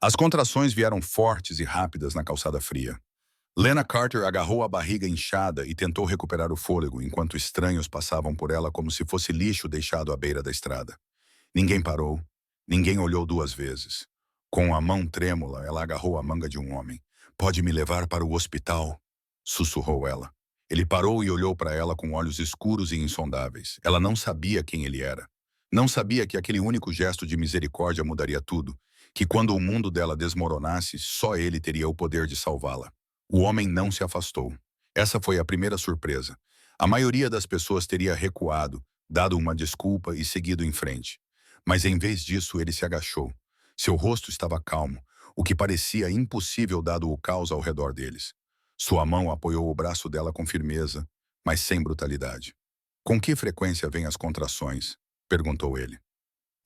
As contrações vieram fortes e rápidas na calçada fria. Lena Carter agarrou a barriga inchada e tentou recuperar o fôlego enquanto estranhos passavam por ela como se fosse lixo deixado à beira da estrada. Ninguém parou. Ninguém olhou duas vezes. Com a mão trêmula, ela agarrou a manga de um homem. "Pode me levar para o hospital?" sussurrou ela. Ele parou e olhou para ela com olhos escuros e insondáveis. Ela não sabia quem ele era. Não sabia que aquele único gesto de misericórdia mudaria tudo. Que quando o mundo dela desmoronasse, só ele teria o poder de salvá-la. O homem não se afastou. Essa foi a primeira surpresa. A maioria das pessoas teria recuado, dado uma desculpa e seguido em frente. Mas em vez disso, ele se agachou. Seu rosto estava calmo, o que parecia impossível dado o caos ao redor deles. Sua mão apoiou o braço dela com firmeza, mas sem brutalidade. "Com que frequência vêm as contrações?" perguntou ele.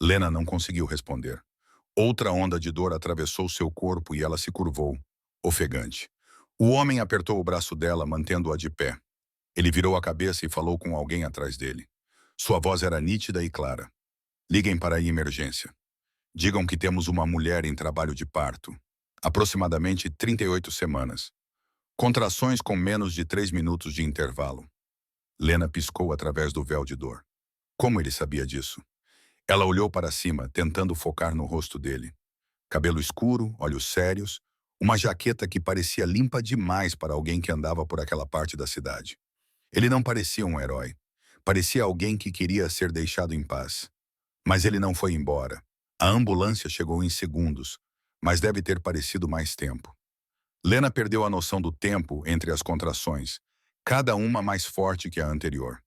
Lena não conseguiu responder. Outra onda de dor atravessou seu corpo e ela se curvou, ofegante. O homem apertou o braço dela, mantendo-a de pé. Ele virou a cabeça e falou com alguém atrás dele. Sua voz era nítida e clara. "Liguem para a emergência. Digam que temos uma mulher em trabalho de parto. Aproximadamente 38 semanas. Contrações com menos de 3 minutos de intervalo." Lena piscou através do véu de dor. Como ele sabia disso? Ela olhou para cima, tentando focar no rosto dele. Cabelo escuro, olhos sérios, uma jaqueta que parecia limpa demais para alguém que andava por aquela parte da cidade. Ele não parecia um herói. Parecia alguém que queria ser deixado em paz. Mas ele não foi embora. A ambulância chegou em segundos, mas deve ter parecido mais tempo. Lena perdeu a noção do tempo entre as contrações, cada uma mais forte que a anterior.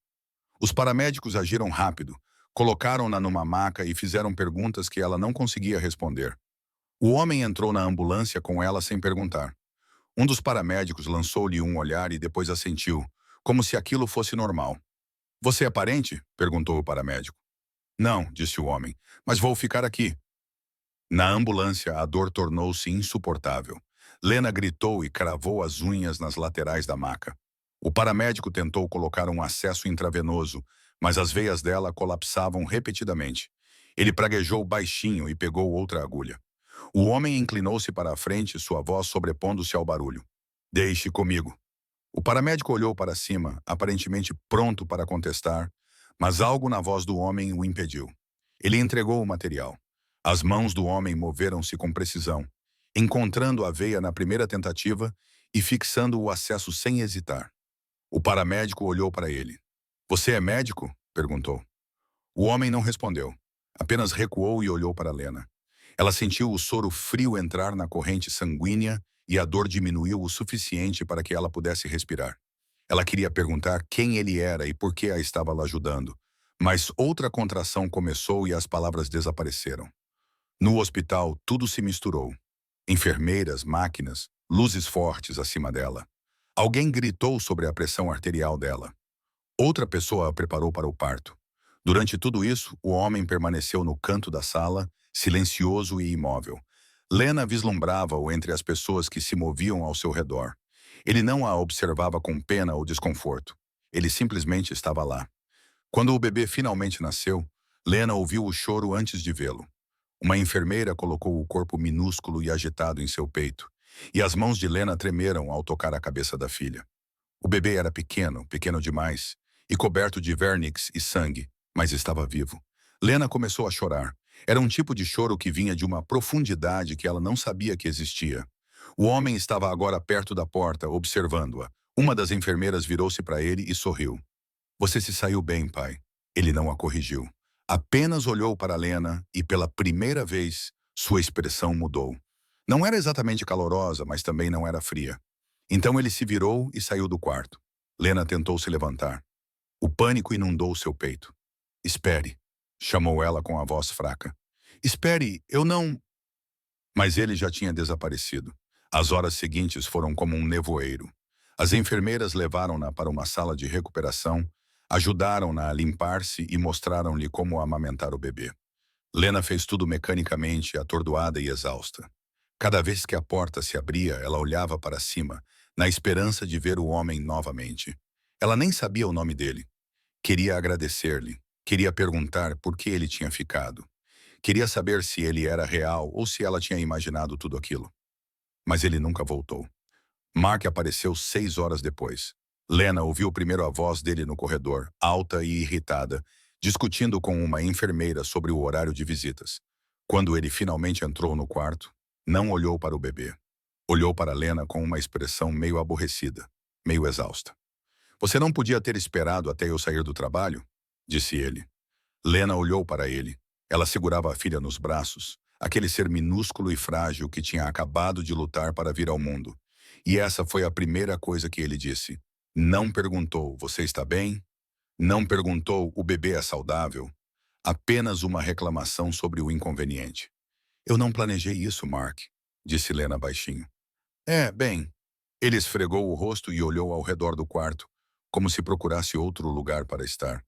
Os paramédicos agiram rápido, colocaram-na numa maca e fizeram perguntas que ela não conseguia responder. O homem entrou na ambulância com ela sem perguntar. Um dos paramédicos lançou-lhe um olhar e depois assentiu, como se aquilo fosse normal. "Você é parente?" perguntou o paramédico. "Não", disse o homem, "mas vou ficar aqui." Na ambulância, a dor tornou-se insuportável. Lena gritou e cravou as unhas nas laterais da maca. O paramédico tentou colocar um acesso intravenoso, mas as veias dela colapsavam repetidamente. Ele praguejou baixinho e pegou outra agulha. O homem inclinou-se para a frente, sua voz sobrepondo-se ao barulho. "Deixe comigo." O paramédico olhou para cima, aparentemente pronto para contestar, mas algo na voz do homem o impediu. Ele entregou o material. As mãos do homem moveram-se com precisão, encontrando a veia na primeira tentativa e fixando o acesso sem hesitar. O paramédico olhou para ele. "Você é médico?" perguntou. O homem não respondeu. Apenas recuou e olhou para Lena. Ela sentiu o soro frio entrar na corrente sanguínea e a dor diminuiu o suficiente para que ela pudesse respirar. Ela queria perguntar quem ele era e por que a estava lá ajudando, mas outra contração começou e as palavras desapareceram. No hospital, tudo se misturou. Enfermeiras, máquinas, luzes fortes acima dela. Alguém gritou sobre a pressão arterial dela. Outra pessoa a preparou para o parto. Durante tudo isso, o homem permaneceu no canto da sala, silencioso e imóvel. Lena vislumbrava-o entre as pessoas que se moviam ao seu redor. Ele não a observava com pena ou desconforto. Ele simplesmente estava lá. Quando o bebê finalmente nasceu, Lena ouviu o choro antes de vê-lo. Uma enfermeira colocou o corpo minúsculo e agitado em seu peito, e as mãos de Lena tremeram ao tocar a cabeça da filha. O bebê era pequeno, pequeno demais, e coberto de vernix e sangue, mas estava vivo. Lena começou a chorar. Era um tipo de choro que vinha de uma profundidade que ela não sabia que existia. O homem estava agora perto da porta, observando-a. Uma das enfermeiras virou-se para ele e sorriu. "Você se saiu bem, pai." Ele não a corrigiu. Apenas olhou para Lena e, pela primeira vez, sua expressão mudou. Não era exatamente calorosa, mas também não era fria. Então ele se virou e saiu do quarto. Lena tentou se levantar. O pânico inundou seu peito. "Espere", chamou ela com a voz fraca. "Espere, eu não..." Mas ele já tinha desaparecido. As horas seguintes foram como um nevoeiro. As enfermeiras levaram-na para uma sala de recuperação, ajudaram-na a limpar-se e mostraram-lhe como amamentar o bebê. Lena fez tudo mecanicamente, atordoada e exausta. Cada vez que a porta se abria, ela olhava para cima, na esperança de ver o homem novamente. Ela nem sabia o nome dele. Queria agradecer-lhe. Queria perguntar por que ele tinha ficado. Queria saber se ele era real ou se ela tinha imaginado tudo aquilo. Mas ele nunca voltou. Mark apareceu 6 horas depois. Lena ouviu primeiro a voz dele no corredor, alta e irritada, discutindo com uma enfermeira sobre o horário de visitas. Quando ele finalmente entrou no quarto, não olhou para o bebê. Olhou para Lena com uma expressão meio aborrecida, meio exausta. "Você não podia ter esperado até eu sair do trabalho?" disse ele. Lena olhou para ele. Ela segurava a filha nos braços, aquele ser minúsculo e frágil que tinha acabado de lutar para vir ao mundo. E essa foi a primeira coisa que ele disse. Não perguntou, "Você está bem?" Não perguntou, "O bebê é saudável?" Apenas uma reclamação sobre o inconveniente. "Eu não planejei isso, Mark", disse Lena baixinho. Bem." Ele esfregou o rosto e olhou ao redor do quarto, como se procurasse outro lugar para estar.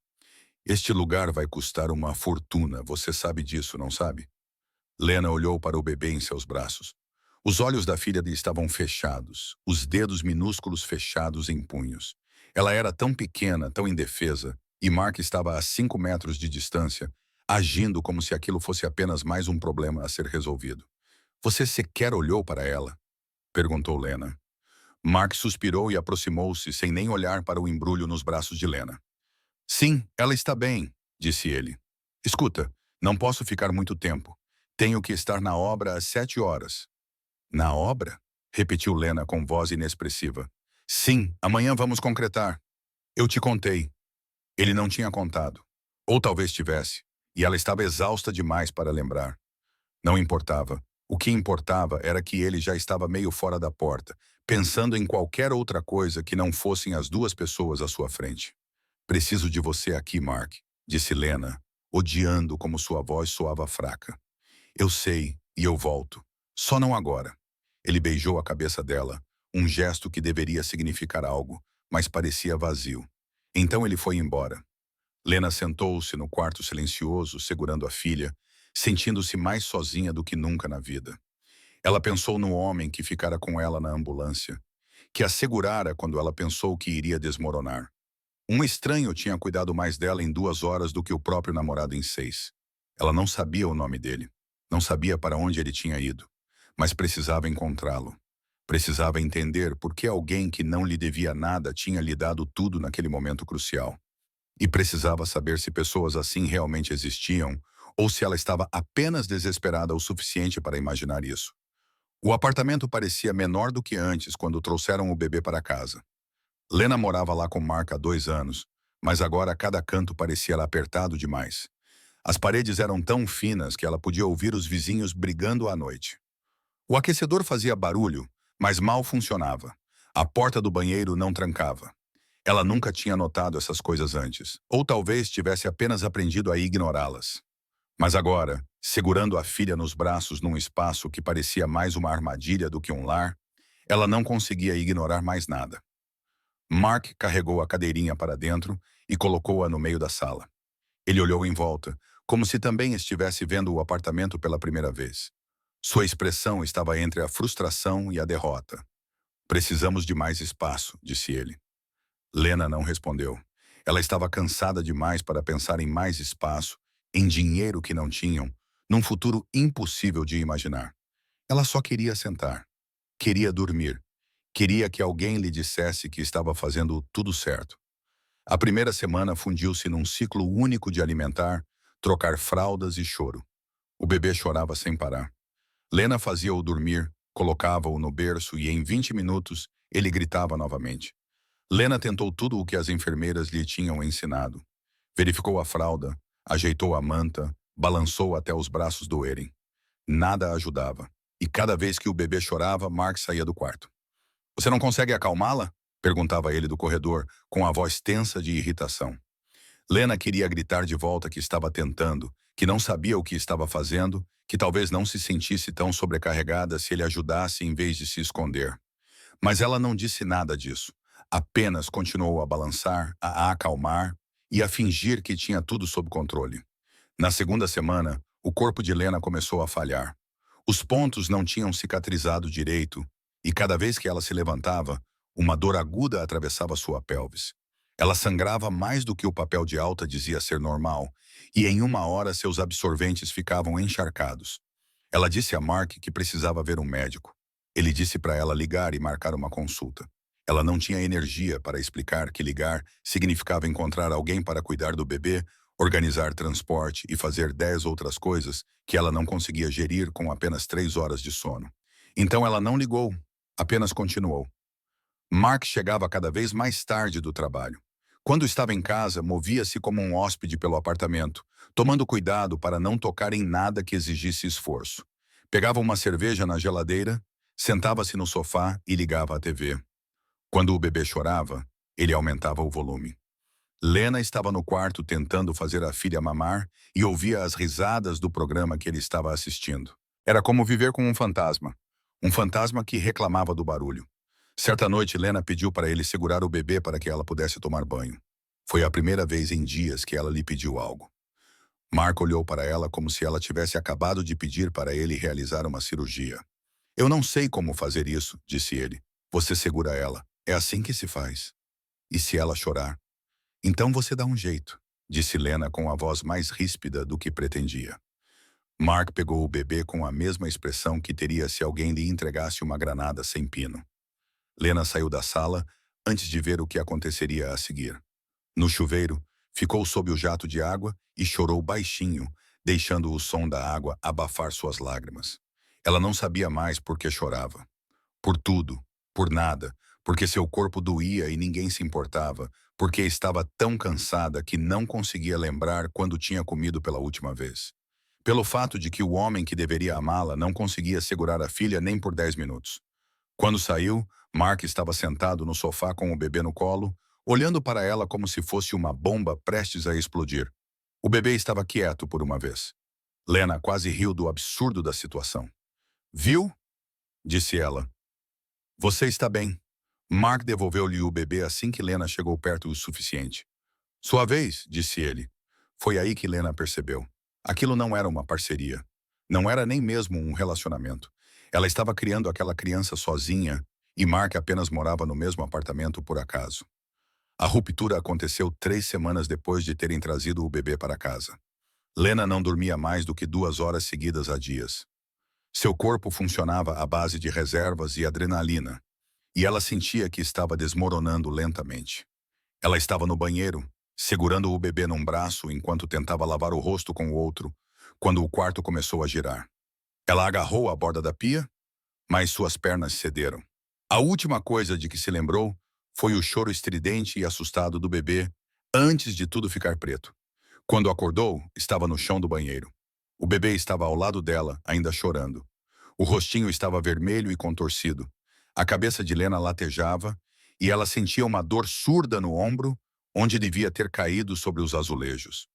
"Este lugar vai custar uma fortuna, você sabe disso, não sabe?" Lena olhou para o bebê em seus braços. Os olhos da filha estavam fechados, os dedos minúsculos fechados em punhos. Ela era tão pequena, tão indefesa, e Mark estava a 5 metros de distância, agindo como se aquilo fosse apenas mais um problema a ser resolvido. "Você sequer olhou para ela?" perguntou Lena. Mark suspirou e aproximou-se, sem nem olhar para o embrulho nos braços de Lena. "Sim, ela está bem", disse ele. "Escuta, não posso ficar muito tempo. Tenho que estar na obra às 7 horas. "Na obra?" repetiu Lena com voz inexpressiva. "Sim, amanhã vamos concretar." "Eu te contei." Ele não tinha contado. Ou talvez tivesse, e ela estava exausta demais para lembrar. Não importava. O que importava era que ele já estava meio fora da porta, pensando em qualquer outra coisa que não fossem as duas pessoas à sua frente. "Preciso de você aqui, Mark", disse Lena, odiando como sua voz soava fraca. "Eu sei, e eu volto. Só não agora." Ele beijou a cabeça dela, um gesto que deveria significar algo, mas parecia vazio. Então ele foi embora. Lena sentou-se no quarto silencioso, segurando a filha, sentindo-se mais sozinha do que nunca na vida. Ela pensou no homem que ficara com ela na ambulância, que a segurara quando ela pensou que iria desmoronar. Um estranho tinha cuidado mais dela em 2 horas do que o próprio namorado em 6. Ela não sabia o nome dele, não sabia para onde ele tinha ido, mas precisava encontrá-lo. Precisava entender por que alguém que não lhe devia nada tinha lhe dado tudo naquele momento crucial. E precisava saber se pessoas assim realmente existiam, ou se ela estava apenas desesperada o suficiente para imaginar isso. O apartamento parecia menor do que antes quando trouxeram o bebê para casa. Lena morava lá com Mark há 2 anos, mas agora cada canto parecia apertado demais. As paredes eram tão finas que ela podia ouvir os vizinhos brigando à noite. O aquecedor fazia barulho, mas mal funcionava. A porta do banheiro não trancava. Ela nunca tinha notado essas coisas antes, ou talvez tivesse apenas aprendido a ignorá-las. Mas agora, segurando a filha nos braços num espaço que parecia mais uma armadilha do que um lar, ela não conseguia ignorar mais nada. Mark carregou a cadeirinha para dentro e colocou-a no meio da sala. Ele olhou em volta, como se também estivesse vendo o apartamento pela primeira vez. Sua expressão estava entre a frustração e a derrota. "Precisamos de mais espaço", disse ele. Lena não respondeu. Ela estava cansada demais para pensar em mais espaço, em dinheiro que não tinham, num futuro impossível de imaginar. Ela só queria sentar. Queria dormir. Queria que alguém lhe dissesse que estava fazendo tudo certo. A primeira semana fundiu-se num ciclo único de alimentar, trocar fraldas e choro. O bebê chorava sem parar. Lena fazia-o dormir, colocava-o no berço e em 20 minutos ele gritava novamente. Lena tentou tudo o que as enfermeiras lhe tinham ensinado. Verificou a fralda, ajeitou a manta, balançou até os braços doerem. Nada ajudava. E cada vez que o bebê chorava, Mark saía do quarto. "Você não consegue acalmá-la?" perguntava ele do corredor, com a voz tensa de irritação. Lena queria gritar de volta que estava tentando, que não sabia o que estava fazendo, que talvez não se sentisse tão sobrecarregada se ele ajudasse em vez de se esconder. Mas ela não disse nada disso. Apenas continuou a balançar, a acalmar e a fingir que tinha tudo sob controle. Na segunda semana, o corpo de Lena começou a falhar. Os pontos não tinham cicatrizado direito, e cada vez que ela se levantava, uma dor aguda atravessava sua pelvis. Ela sangrava mais do que o papel de alta dizia ser normal, e em 1 hora seus absorventes ficavam encharcados. Ela disse a Mark que precisava ver um médico. Ele disse para ela ligar e marcar uma consulta. Ela não tinha energia para explicar que ligar significava encontrar alguém para cuidar do bebê, organizar transporte e fazer 10 outras coisas que ela não conseguia gerir com apenas 3 horas de sono. Então ela não ligou, apenas continuou. Mark chegava cada vez mais tarde do trabalho. Quando estava em casa, movia-se como um hóspede pelo apartamento, tomando cuidado para não tocar em nada que exigisse esforço. Pegava uma cerveja na geladeira, sentava-se no sofá e ligava a TV. Quando o bebê chorava, ele aumentava o volume. Lena estava no quarto tentando fazer a filha mamar e ouvia as risadas do programa que ele estava assistindo. Era como viver com um fantasma. Um fantasma que reclamava do barulho. Certa noite, Lena pediu para ele segurar o bebê para que ela pudesse tomar banho. Foi a primeira vez em dias que ela lhe pediu algo. Mark olhou para ela como se ela tivesse acabado de pedir para ele realizar uma cirurgia. Eu não sei como fazer isso, disse ele. Você segura ela. É assim que se faz. E se ela chorar? Então você dá um jeito, disse Lena com a voz mais ríspida do que pretendia. Mark pegou o bebê com a mesma expressão que teria se alguém lhe entregasse uma granada sem pino. Lena saiu da sala antes de ver o que aconteceria a seguir. No chuveiro, ficou sob o jato de água e chorou baixinho, deixando o som da água abafar suas lágrimas. Ela não sabia mais por que chorava. Por tudo, por nada, porque seu corpo doía e ninguém se importava, porque estava tão cansada que não conseguia lembrar quando tinha comido pela última vez. Pelo fato de que o homem que deveria amá-la não conseguia segurar a filha nem por 10 minutos. Quando saiu, Mark estava sentado no sofá com o bebê no colo, olhando para ela como se fosse uma bomba prestes a explodir. O bebê estava quieto por uma vez. Lena quase riu do absurdo da situação. Viu? Disse ela. Você está bem. Mark devolveu-lhe o bebê assim que Lena chegou perto o suficiente. Sua vez, disse ele. Foi aí que Lena percebeu. Aquilo não era uma parceria. Não era nem mesmo um relacionamento. Ela estava criando aquela criança sozinha e Mark apenas morava no mesmo apartamento por acaso. A ruptura aconteceu 3 semanas depois de terem trazido o bebê para casa. Lena não dormia mais do que 2 horas seguidas a dias. Seu corpo funcionava à base de reservas e adrenalina, e ela sentia que estava desmoronando lentamente. Ela estava no banheiro, segurando o bebê num braço enquanto tentava lavar o rosto com o outro, quando o quarto começou a girar. Ela agarrou a borda da pia, mas suas pernas cederam. A última coisa de que se lembrou foi o choro estridente e assustado do bebê antes de tudo ficar preto. Quando acordou, estava no chão do banheiro. O bebê estava ao lado dela, ainda chorando. O rostinho estava vermelho e contorcido. A cabeça de Lena latejava e ela sentia uma dor surda no ombro, onde devia ter caído sobre os azulejos.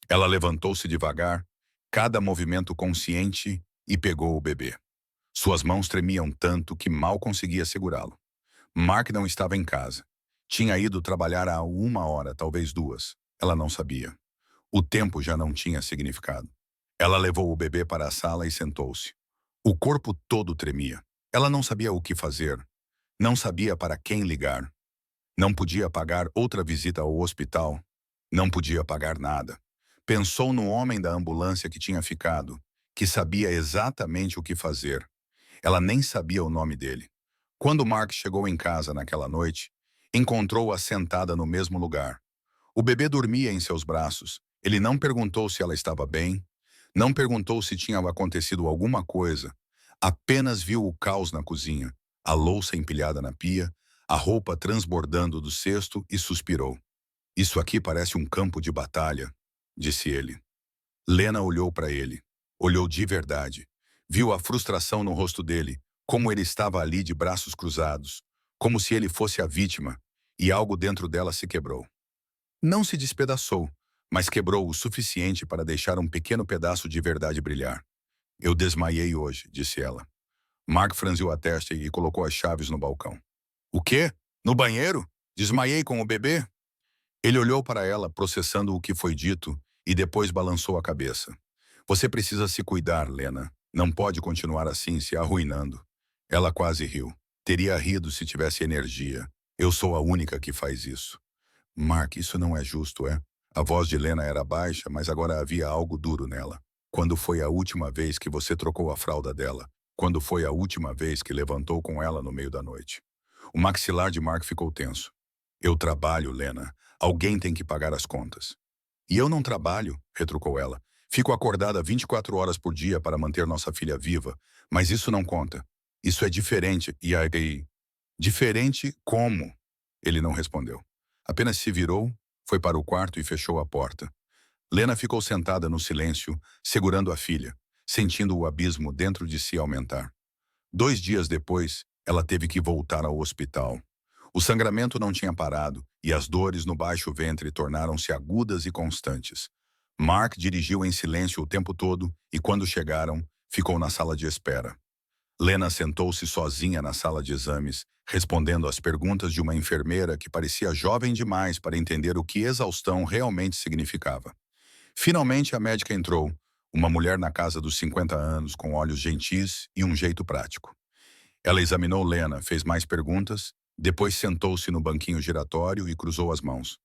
Ela levantou-se devagar, cada movimento consciente, e pegou o bebê. Suas mãos tremiam tanto que mal conseguia segurá-lo. Mark não estava em casa. Tinha ido trabalhar há 1 hora, talvez 2. Ela não sabia. O tempo já não tinha significado. Ela levou o bebê para a sala e sentou-se. O corpo todo tremia. Ela não sabia o que fazer. Não sabia para quem ligar. Não podia pagar outra visita ao hospital. Não podia pagar nada. Pensou no homem da ambulância que tinha ficado, que sabia exatamente o que fazer. Ela nem sabia o nome dele. Quando Mark chegou em casa naquela noite, encontrou-a sentada no mesmo lugar. O bebê dormia em seus braços. Ele não perguntou se ela estava bem, não perguntou se tinha acontecido alguma coisa. Apenas viu o caos na cozinha, a louça empilhada na pia, a roupa transbordando do cesto e suspirou. Isso aqui parece um campo de batalha, disse ele. Lena olhou para ele. Olhou de verdade. Viu a frustração no rosto dele, como ele estava ali de braços cruzados, como se ele fosse a vítima, e algo dentro dela se quebrou. Não se despedaçou, mas quebrou o suficiente para deixar um pequeno pedaço de verdade brilhar. Eu desmaiei hoje, disse ela. Mark franziu a testa e colocou as chaves no balcão. O quê? No banheiro? Desmaiei com o bebê? Ele olhou para ela, processando o que foi dito, e depois balançou a cabeça. Você precisa se cuidar, Lena. Não pode continuar assim, se arruinando. Ela quase riu. Teria rido se tivesse energia. Eu sou a única que faz isso. Mark, isso não é justo, é? A voz de Lena era baixa, mas agora havia algo duro nela. Quando foi a última vez que você trocou a fralda dela? Quando foi a última vez que levantou com ela no meio da noite? O maxilar de Mark ficou tenso. Eu trabalho, Lena. Alguém tem que pagar as contas. E eu não trabalho, retrucou ela. Fico acordada 24 horas por dia para manter nossa filha viva, mas isso não conta. Isso é diferente. E aí, diferente como? Ele não respondeu. Apenas se virou, foi para o quarto e fechou a porta. Lena ficou sentada no silêncio, segurando a filha, sentindo o abismo dentro de si aumentar. 2 dias depois, ela teve que voltar ao hospital. O sangramento não tinha parado e as dores no baixo ventre tornaram-se agudas e constantes. Mark dirigiu em silêncio o tempo todo e, quando chegaram, ficou na sala de espera. Lena sentou-se sozinha na sala de exames, respondendo às perguntas de uma enfermeira que parecia jovem demais para entender o que exaustão realmente significava. Finalmente a médica entrou, uma mulher na casa dos 50 anos, com olhos gentis e um jeito prático. Ela examinou Lena, fez mais perguntas, depois sentou-se no banquinho giratório e cruzou as mãos.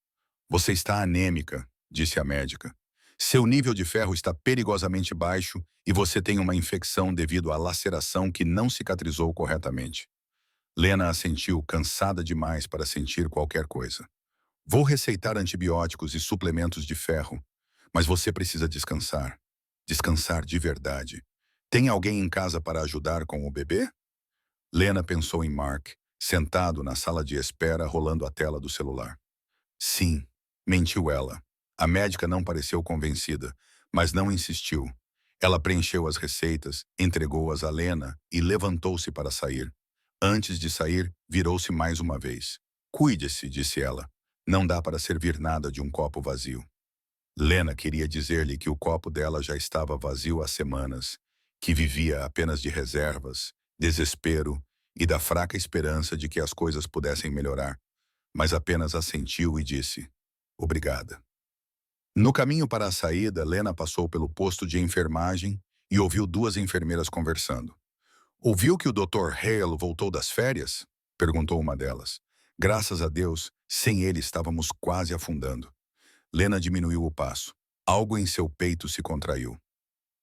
Você está anêmica, disse a médica. Seu nível de ferro está perigosamente baixo e você tem uma infecção devido à laceração que não cicatrizou corretamente. Lena assentiu, cansada demais para sentir qualquer coisa. Vou receitar antibióticos e suplementos de ferro, mas você precisa descansar. Descansar de verdade. Tem alguém em casa para ajudar com o bebê? Lena pensou em Mark, sentado na sala de espera rolando a tela do celular. Sim, mentiu ela. A médica não pareceu convencida, mas não insistiu. Ela preencheu as receitas, entregou-as a Lena e levantou-se para sair. Antes de sair, virou-se mais uma vez. Cuide-se, disse ela. Não dá para servir nada de um copo vazio. Lena queria dizer-lhe que o copo dela já estava vazio há semanas, que vivia apenas de reservas, desespero e da fraca esperança de que as coisas pudessem melhorar, mas apenas assentiu e disse, obrigada. No caminho para a saída, Lena passou pelo posto de enfermagem e ouviu duas enfermeiras conversando. Ouviu que o Dr. Hale voltou das férias? Perguntou uma delas. Graças a Deus, sem ele estávamos quase afundando. Lena diminuiu o passo. Algo em seu peito se contraiu.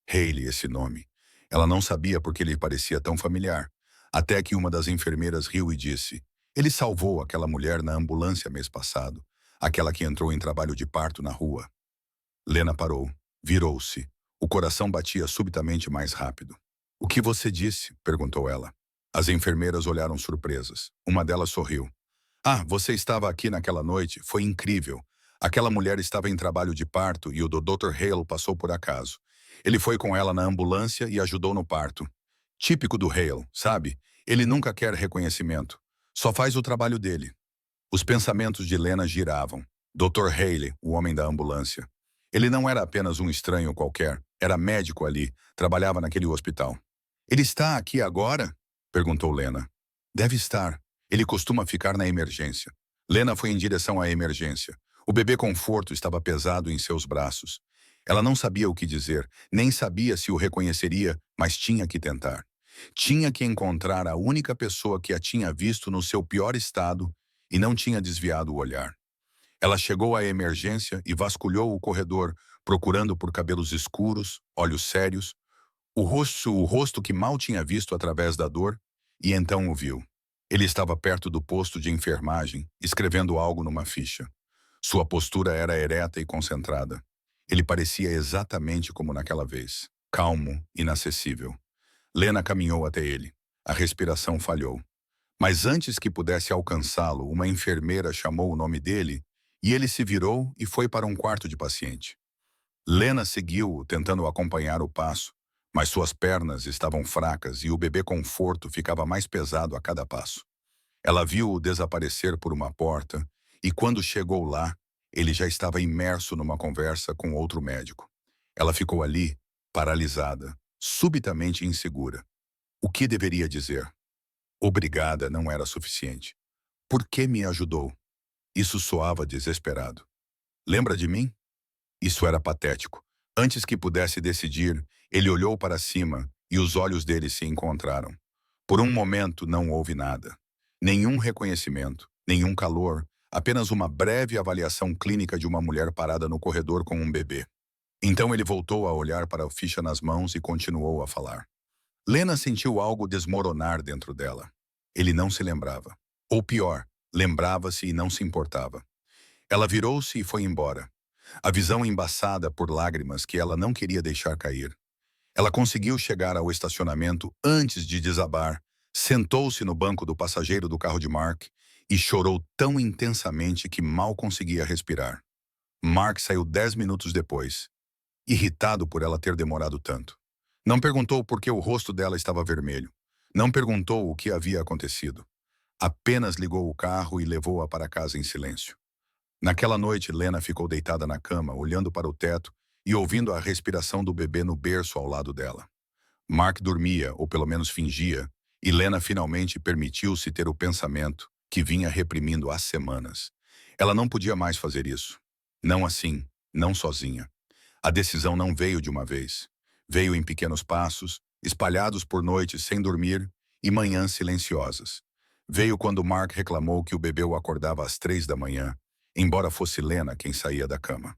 Haley, esse nome. Ela não sabia por que lhe parecia tão familiar. Até que uma das enfermeiras riu e disse, ele salvou aquela mulher na ambulância mês passado. Aquela que entrou em trabalho de parto na rua. Lena parou. Virou-se. O coração batia subitamente mais rápido. O que você disse? Perguntou ela. As enfermeiras olharam surpresas. Uma delas sorriu. Ah, você estava aqui naquela noite. Foi incrível. Aquela mulher estava em trabalho de parto e o Dr. Hale passou por acaso. Ele foi com ela na ambulância e ajudou no parto. Típico do Hale, sabe? Ele nunca quer reconhecimento. Só faz o trabalho dele. Os pensamentos de Lena giravam. Dr. Haley, o homem da ambulância. Ele não era apenas um estranho qualquer. Era médico ali. Trabalhava naquele hospital. Ele está aqui agora? Perguntou Lena. Deve estar. Ele costuma ficar na emergência. Lena foi em direção à emergência. O bebê conforto estava pesado em seus braços. Ela não sabia o que dizer, nem sabia se o reconheceria, mas tinha que tentar. Tinha que encontrar a única pessoa que a tinha visto no seu pior estado e não tinha desviado o olhar. Ela chegou à emergência e vasculhou o corredor, procurando por cabelos escuros, olhos sérios, o rosto que mal tinha visto através da dor, e então o viu. Ele estava perto do posto de enfermagem, escrevendo algo numa ficha. Sua postura era ereta e concentrada. Ele parecia exatamente como naquela vez, calmo, inacessível. Lena caminhou até ele. A respiração falhou. Mas antes que pudesse alcançá-lo, uma enfermeira chamou o nome dele e ele se virou e foi para um quarto de paciente. Lena seguiu-o, tentando acompanhar o passo, mas suas pernas estavam fracas e o bebê conforto ficava mais pesado a cada passo. Ela viu-o desaparecer por uma porta e quando chegou lá, ele já estava imerso numa conversa com outro médico. Ela ficou ali, paralisada, subitamente insegura. O que deveria dizer? Obrigada não era suficiente. Por que me ajudou? Isso soava desesperado. Lembra de mim? Isso era patético. Antes que pudesse decidir, ele olhou para cima e os olhos dele se encontraram. Por um momento não houve nada. Nenhum reconhecimento, nenhum calor, Apenas uma breve avaliação clínica de uma mulher parada no corredor com um bebê. Então ele voltou a olhar para a ficha nas mãos e continuou a falar. Lena sentiu algo desmoronar dentro dela. Ele não se lembrava. Ou pior, lembrava-se e não se importava. Ela virou-se e foi embora. A visão embaçada por lágrimas que ela não queria deixar cair. Ela conseguiu chegar ao estacionamento antes de desabar, sentou-se no banco do passageiro do carro de Mark e chorou tão intensamente que mal conseguia respirar. Mark saiu 10 minutos depois, irritado por ela ter demorado tanto. Não perguntou por que o rosto dela estava vermelho. Não perguntou o que havia acontecido. Apenas ligou o carro e levou-a para casa em silêncio. Naquela noite, Lena ficou deitada na cama, olhando para o teto e ouvindo a respiração do bebê no berço ao lado dela. Mark dormia, ou pelo menos fingia, e Lena finalmente permitiu-se ter o pensamento que vinha reprimindo há semanas. Ela não podia mais fazer isso. Não assim, não sozinha. A decisão não veio de uma vez. Veio em pequenos passos, espalhados por noites sem dormir e manhãs silenciosas. Veio quando Mark reclamou que o bebê o acordava às 3 da manhã, embora fosse Lena quem saía da cama.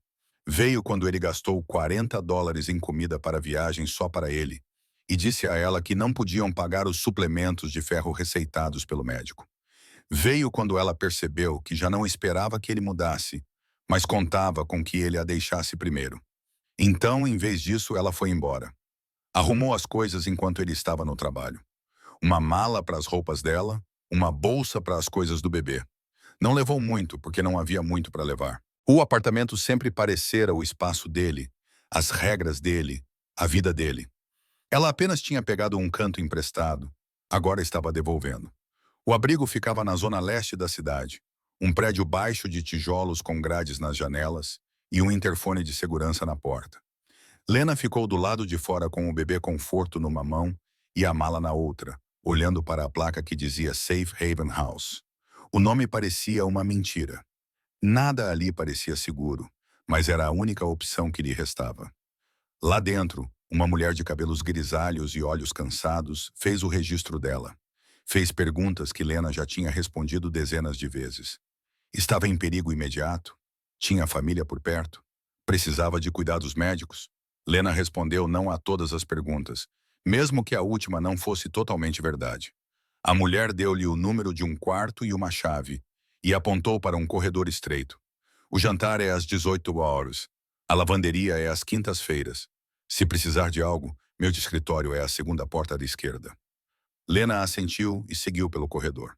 Veio quando ele gastou $40 em comida para a viagem só para ele e disse a ela que não podiam pagar os suplementos de ferro receitados pelo médico. Veio quando ela percebeu que já não esperava que ele mudasse, mas contava com que ele a deixasse primeiro. Então, em vez disso, ela foi embora. Arrumou as coisas enquanto ele estava no trabalho. Uma mala para as roupas dela, uma bolsa para as coisas do bebê. Não levou muito, porque não havia muito para levar. O apartamento sempre parecera o espaço dele, as regras dele, a vida dele. Ela apenas tinha pegado um canto emprestado, agora estava devolvendo. O abrigo ficava na zona leste da cidade, um prédio baixo de tijolos com grades nas janelas e um interfone de segurança na porta. Lena ficou do lado de fora com o bebê conforto numa mão e a mala na outra, olhando para a placa que dizia Safe Haven House. O nome parecia uma mentira. Nada ali parecia seguro, mas era a única opção que lhe restava. Lá dentro, uma mulher de cabelos grisalhos e olhos cansados fez o registro dela. Fez perguntas que Lena já tinha respondido dezenas de vezes. Estava em perigo imediato? Tinha a família por perto? Precisava de cuidados médicos? Lena respondeu não a todas as perguntas, mesmo que a última não fosse totalmente verdade. A mulher deu-lhe o número de um quarto e uma chave, e apontou para um corredor estreito. O jantar é às 18 horas. A lavanderia é às quintas-feiras. Se precisar de algo, meu escritório é a segunda porta da esquerda. Lena assentiu e seguiu pelo corredor.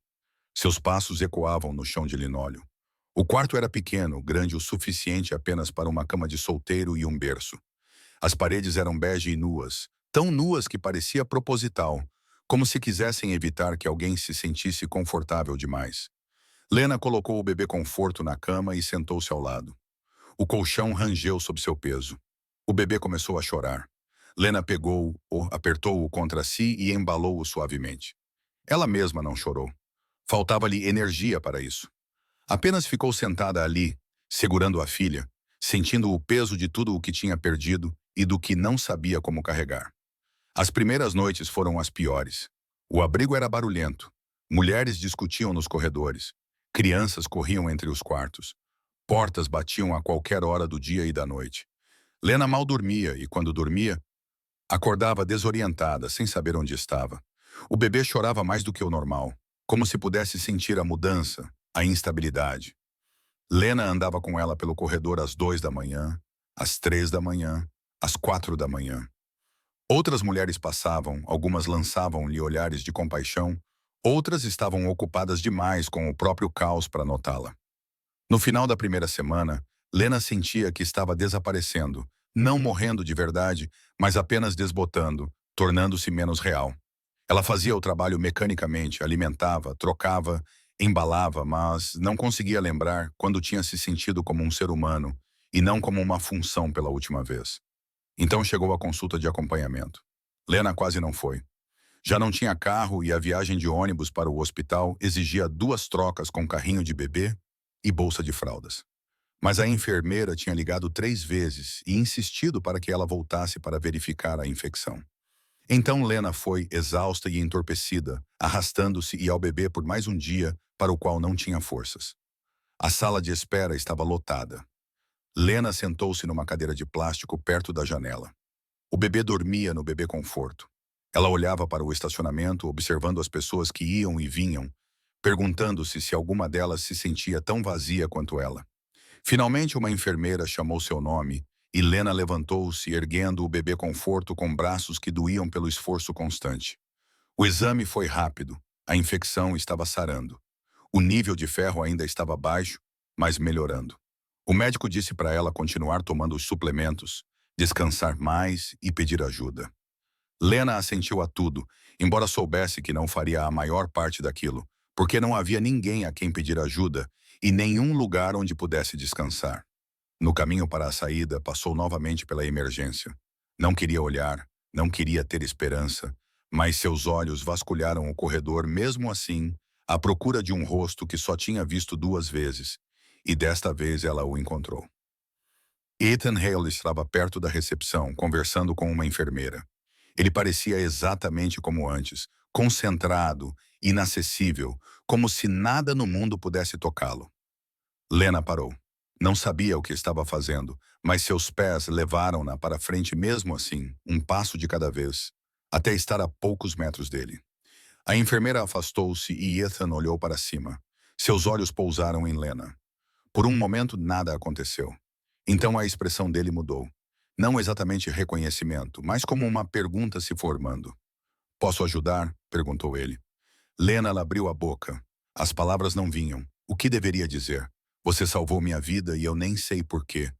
Seus passos ecoavam no chão de linóleo. O quarto era pequeno, grande o suficiente apenas para uma cama de solteiro e um berço. As paredes eram bege e nuas, tão nuas que parecia proposital, como se quisessem evitar que alguém se sentisse confortável demais. Lena colocou o bebê conforto na cama e sentou-se ao lado. O colchão rangeu sob seu peso. O bebê começou a chorar. Lena pegou-o, apertou-o contra si e embalou-o suavemente. Ela mesma não chorou. Faltava-lhe energia para isso. Apenas ficou sentada ali, segurando a filha, sentindo o peso de tudo o que tinha perdido e do que não sabia como carregar. As primeiras noites foram as piores. O abrigo era barulhento. Mulheres discutiam nos corredores. Crianças corriam entre os quartos. Portas batiam a qualquer hora do dia e da noite. Lena mal dormia e, quando dormia, acordava desorientada, sem saber onde estava. O bebê chorava mais do que o normal, como se pudesse sentir a mudança, a instabilidade. Lena andava com ela pelo corredor às 2 da manhã, às 3 da manhã, às 4 da manhã. Outras mulheres passavam, algumas lançavam-lhe olhares de compaixão, outras estavam ocupadas demais com o próprio caos para notá-la. No final da primeira semana, Lena sentia que estava desaparecendo, não morrendo de verdade, mas apenas desbotando, tornando-se menos real. Ela fazia o trabalho mecanicamente, alimentava, trocava, embalava, mas não conseguia lembrar quando tinha se sentido como um ser humano e não como uma função pela última vez. Então chegou a consulta de acompanhamento. Lena quase não foi. Já não tinha carro e a viagem de ônibus para o hospital exigia 2 trocas com carrinho de bebê e bolsa de fraldas. Mas a enfermeira tinha ligado 3 vezes e insistido para que ela voltasse para verificar a infecção. Então Lena foi, exausta e entorpecida, arrastando-se e ao bebê por mais um dia para o qual não tinha forças. A sala de espera estava lotada. Lena sentou-se numa cadeira de plástico perto da janela. O bebê dormia no bebê conforto. Ela olhava para o estacionamento, observando as pessoas que iam e vinham, perguntando-se se alguma delas se sentia tão vazia quanto ela. Finalmente, uma enfermeira chamou seu nome e Lena levantou-se, erguendo o bebê conforto com braços que doíam pelo esforço constante. O exame foi rápido. A infecção estava sarando. O nível de ferro ainda estava baixo, mas melhorando. O médico disse para ela continuar tomando os suplementos, descansar mais e pedir ajuda. Lena assentiu a tudo, embora soubesse que não faria a maior parte daquilo, porque não havia ninguém a quem pedir ajuda e nenhum lugar onde pudesse descansar. No caminho para a saída, passou novamente pela emergência. Não queria olhar, não queria ter esperança, mas seus olhos vasculharam o corredor mesmo assim, à procura de um rosto que só tinha visto 2 vezes, e desta vez ela o encontrou. Ethan Hale estava perto da recepção, conversando com uma enfermeira. Ele parecia exatamente como antes, concentrado, inacessível, como se nada no mundo pudesse tocá-lo. Lena parou. Não sabia o que estava fazendo, mas seus pés levaram-na para frente mesmo assim, um passo de cada vez, até estar a poucos metros dele. A enfermeira afastou-se e Ethan olhou para cima. Seus olhos pousaram em Lena. Por um momento, nada aconteceu. Então a expressão dele mudou. Não exatamente reconhecimento, mas como uma pergunta se formando. "Posso ajudar?" perguntou ele. Lena abriu a boca. As palavras não vinham. O que deveria dizer? "Você salvou minha vida e eu nem sei por quê."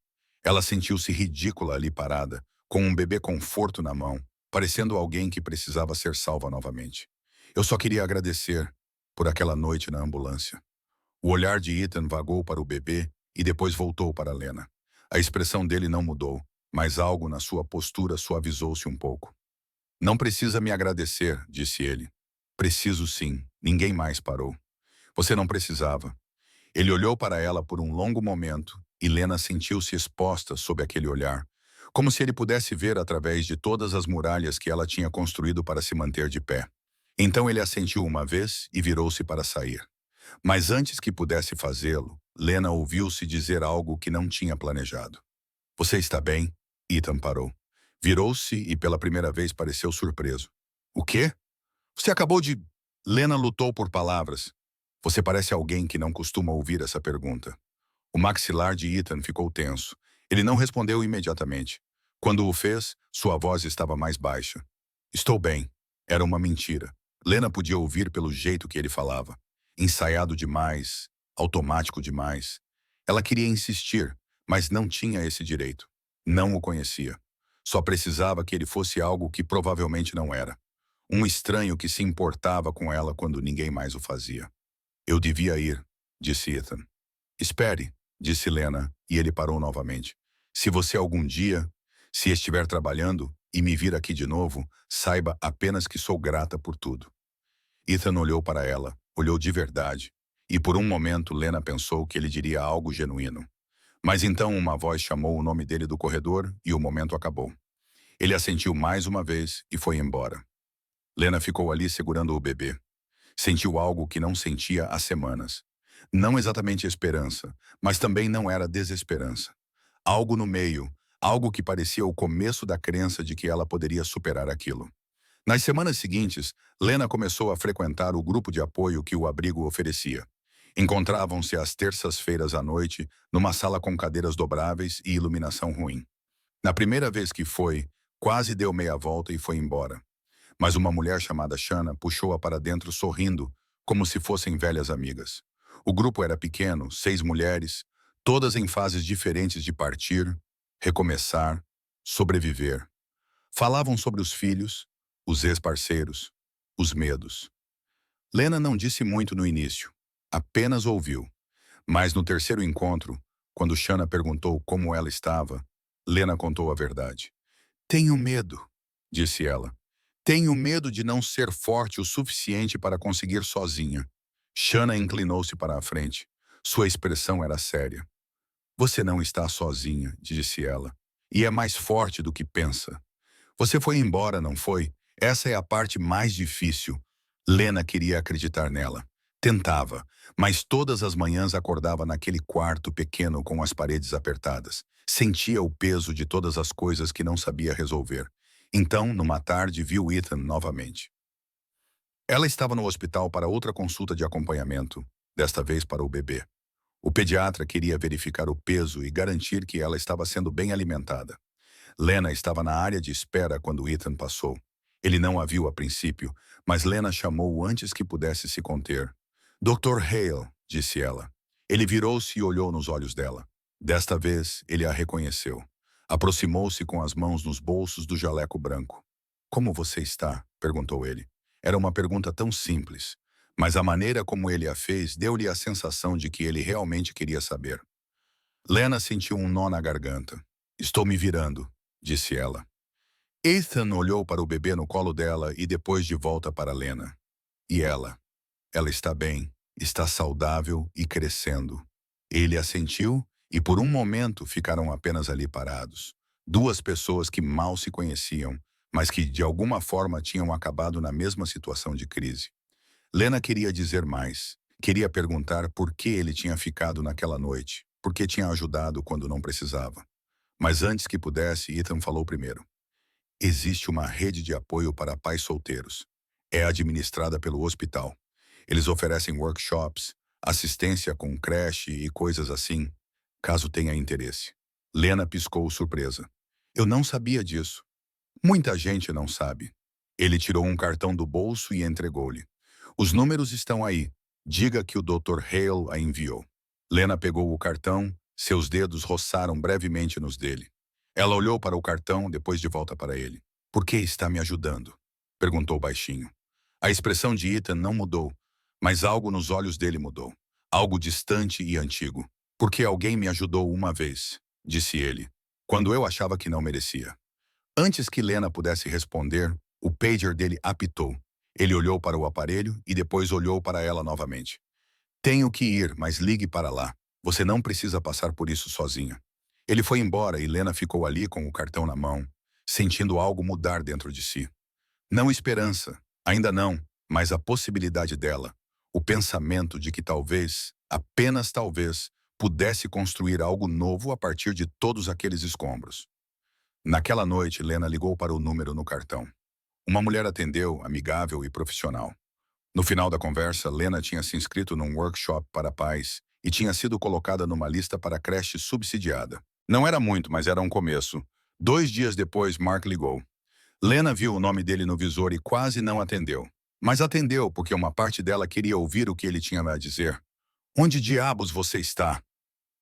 Ela sentiu-se ridícula ali parada, com um bebê conforto na mão, parecendo alguém que precisava ser salva novamente. "Eu só queria agradecer por aquela noite na ambulância." O olhar de Ethan vagou para o bebê e depois voltou para Lena. A expressão dele não mudou, mas algo na sua postura suavizou-se um pouco. "Não precisa me agradecer", disse ele. "Preciso sim." Ninguém mais parou. "Você não precisava." Ele olhou para ela por um longo momento e Lena sentiu-se exposta sob aquele olhar, como se ele pudesse ver através de todas as muralhas que ela tinha construído para se manter de pé. Então ele assentiu uma vez e virou-se para sair. Mas antes que pudesse fazê-lo, Lena ouviu-se dizer algo que não tinha planejado. "Você está bem?" Ethan parou. Virou-se e pela primeira vez pareceu surpreso. "O quê? Você acabou de..." Lena lutou por palavras. "Você parece alguém que não costuma ouvir essa pergunta." O maxilar de Ethan ficou tenso. Ele não respondeu imediatamente. Quando o fez, sua voz estava mais baixa. "Estou bem." Era uma mentira. Lena podia ouvir pelo jeito que ele falava. Ensaiado demais, automático demais. Ela queria insistir, mas não tinha esse direito. Não o conhecia. Só precisava que ele fosse algo que provavelmente não era. Um estranho que se importava com ela quando ninguém mais o fazia. "Eu devia ir", disse Ethan. "Espere", disse Lena, e ele parou novamente. "Se você algum dia, se estiver trabalhando e me vir aqui de novo, saiba apenas que sou grata por tudo." Ethan olhou para ela, olhou de verdade, e por um momento Lena pensou que ele diria algo genuíno. Mas então uma voz chamou o nome dele do corredor e o momento acabou. Ele assentiu mais uma vez e foi embora. Lena ficou ali segurando o bebê. Sentiu algo que não sentia há semanas. Não exatamente esperança, mas também não era desesperança. Algo no meio, algo que parecia o começo da crença de que ela poderia superar aquilo. Nas semanas seguintes, Lena começou a frequentar o grupo de apoio que o abrigo oferecia. Encontravam-se às terças-feiras à noite, numa sala com cadeiras dobráveis e iluminação ruim. Na primeira vez que foi, quase deu meia volta e foi embora. Mas uma mulher chamada Shanna puxou-a para dentro sorrindo, como se fossem velhas amigas. O grupo era pequeno, 6 mulheres, todas em fases diferentes de partir, recomeçar, sobreviver. Falavam sobre os filhos, os ex-parceiros, os medos. Lena não disse muito no início, apenas ouviu. Mas no terceiro encontro, quando Shanna perguntou como ela estava, Lena contou a verdade. "Tenho medo", disse ela. "Tenho medo de não ser forte o suficiente para conseguir sozinha." Shanna inclinou-se para a frente. Sua expressão era séria. "Você não está sozinha", disse ela. "E é mais forte do que pensa. Você foi embora, não foi? Essa é a parte mais difícil." Lena queria acreditar nela. Tentava, mas todas as manhãs acordava naquele quarto pequeno com as paredes apertadas. Sentia o peso de todas as coisas que não sabia resolver. Então, numa tarde, viu Ethan novamente. Ela estava no hospital para outra consulta de acompanhamento, desta vez para o bebê. O pediatra queria verificar o peso e garantir que ela estava sendo bem alimentada. Lena estava na área de espera quando Ethan passou. Ele não a viu a princípio, mas Lena chamou-o antes que pudesse se conter. Dr. Hale, disse ela. Ele virou-se e olhou nos olhos dela. Desta vez, ele a reconheceu. Aproximou-se com as mãos nos bolsos do jaleco branco. Como você está? Perguntou ele. Era uma pergunta tão simples, mas a maneira como ele a fez deu-lhe a sensação de que ele realmente queria saber. Lena sentiu um nó na garganta. Estou me virando, disse ela. Ethan olhou para o bebê no colo dela e depois de volta para Lena. E ela? Ela está bem, está saudável e crescendo. Ele assentiu e por um momento ficaram apenas ali parados. Duas pessoas que mal se conheciam, mas que de alguma forma tinham acabado na mesma situação de crise. Lena queria dizer mais. Queria perguntar por que ele tinha ficado naquela noite, por que tinha ajudado quando não precisava. Mas antes que pudesse, Ethan falou primeiro. Existe uma rede de apoio para pais solteiros. É administrada pelo hospital. Eles oferecem workshops, assistência com creche e coisas assim, caso tenha interesse. Lena piscou surpresa. Eu não sabia disso. Muita gente não sabe. Ele tirou um cartão do bolso e entregou-lhe. Os números estão aí. Diga que o Dr. Hale a enviou. Lena pegou o cartão, seus dedos roçaram brevemente nos dele. Ela olhou para o cartão, depois de volta para ele. Por que está me ajudando? Perguntou baixinho. A expressão de Ethan não mudou, mas algo nos olhos dele mudou. Algo distante e antigo. Porque alguém me ajudou uma vez, disse ele, quando eu achava que não merecia. Antes que Lena pudesse responder, o pager dele apitou. Ele olhou para o aparelho e depois olhou para ela novamente. Tenho que ir, mas ligue para lá. Você não precisa passar por isso sozinha. Ele foi embora e Lena ficou ali com o cartão na mão, sentindo algo mudar dentro de si. Não esperança, ainda não, mas a possibilidade dela, o pensamento de que talvez, apenas talvez, pudesse construir algo novo a partir de todos aqueles escombros. Naquela noite, Lena ligou para o número no cartão. Uma mulher atendeu, amigável e profissional. No final da conversa, Lena tinha se inscrito num workshop para pais e tinha sido colocada numa lista para creche subsidiada. Não era muito, mas era um começo. 2 dias depois, Mark ligou. Lena viu o nome dele no visor e quase não atendeu. Mas atendeu porque uma parte dela queria ouvir o que ele tinha a dizer. Onde diabos você está?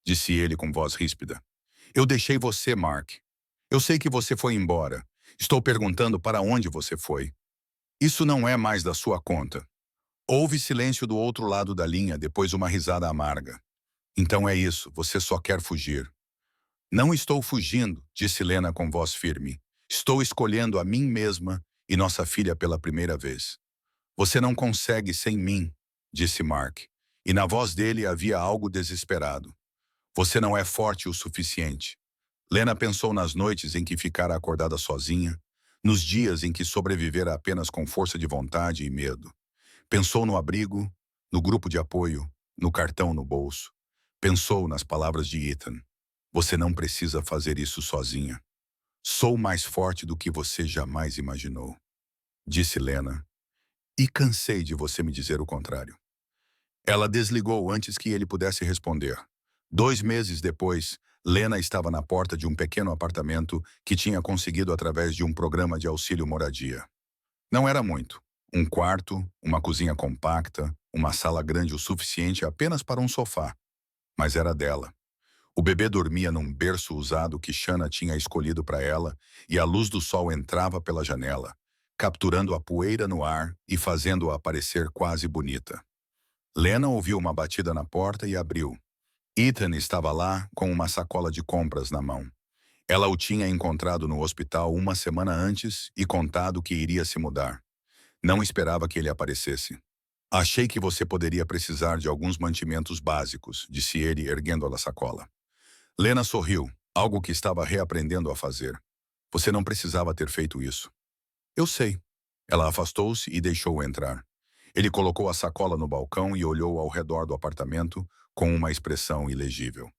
Disse ele com voz ríspida. Eu deixei você, Mark. Eu sei que você foi embora. Estou perguntando para onde você foi. Isso não é mais da sua conta. Houve silêncio do outro lado da linha, depois uma risada amarga. Então é isso, você só quer fugir. Não estou fugindo, disse Lena com voz firme. Estou escolhendo a mim mesma e nossa filha pela primeira vez. Você não consegue sem mim, disse Mark, e na voz dele havia algo desesperado. Você não é forte o suficiente. Lena pensou nas noites em que ficara acordada sozinha, nos dias em que sobrevivera apenas com força de vontade e medo. Pensou no abrigo, no grupo de apoio, no cartão no bolso. Pensou nas palavras de Ethan. Você não precisa fazer isso sozinha. Sou mais forte do que você jamais imaginou. Disse Lena. E cansei de você me dizer o contrário. Ela desligou antes que ele pudesse responder. 2 meses depois, Lena estava na porta de um pequeno apartamento que tinha conseguido através de um programa de auxílio moradia. Não era muito. Um quarto, uma cozinha compacta, uma sala grande o suficiente apenas para um sofá. Mas era dela. O bebê dormia num berço usado que Shanna tinha escolhido para ela e a luz do sol entrava pela janela, capturando a poeira no ar e fazendo-a parecer quase bonita. Lena ouviu uma batida na porta e abriu. Ethan estava lá com uma sacola de compras na mão. Ela o tinha encontrado no hospital uma semana antes e contado que iria se mudar. Não esperava que ele aparecesse. Achei que você poderia precisar de alguns mantimentos básicos, disse ele, erguendo a sacola. Lena sorriu, algo que estava reaprendendo a fazer. Você não precisava ter feito isso. Eu sei. Ela afastou-se e deixou-o entrar. Ele colocou a sacola no balcão e olhou ao redor do apartamento com uma expressão ilegível.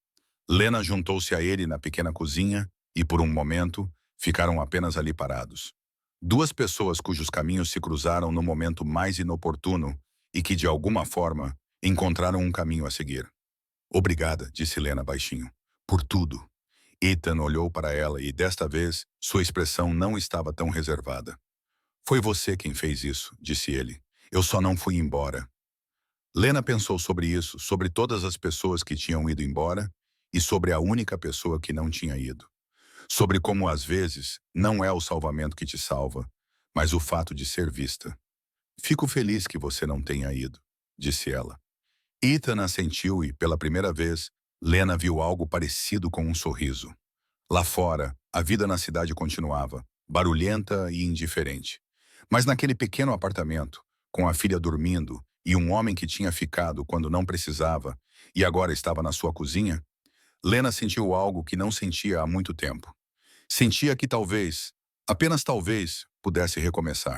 Lena juntou-se a ele na pequena cozinha e, por um momento, ficaram apenas ali parados. Duas pessoas cujos caminhos se cruzaram no momento mais inoportuno e que, de alguma forma, encontraram um caminho a seguir. Obrigada, disse Lena baixinho. Por tudo. Ethan olhou para ela e, desta vez, sua expressão não estava tão reservada. Foi você quem fez isso, disse ele. Eu só não fui embora. Lena pensou sobre isso, sobre todas as pessoas que tinham ido embora e sobre a única pessoa que não tinha ido. Sobre como, às vezes, não é o salvamento que te salva, mas o fato de ser vista. Fico feliz que você não tenha ido, disse ela. Ethan assentiu e, pela primeira vez, Lena viu algo parecido com um sorriso. Lá fora, a vida na cidade continuava, barulhenta e indiferente. Mas naquele pequeno apartamento, com a filha dormindo e um homem que tinha ficado quando não precisava e agora estava na sua cozinha, Lena sentiu algo que não sentia há muito tempo. Sentia que talvez, apenas talvez, pudesse recomeçar.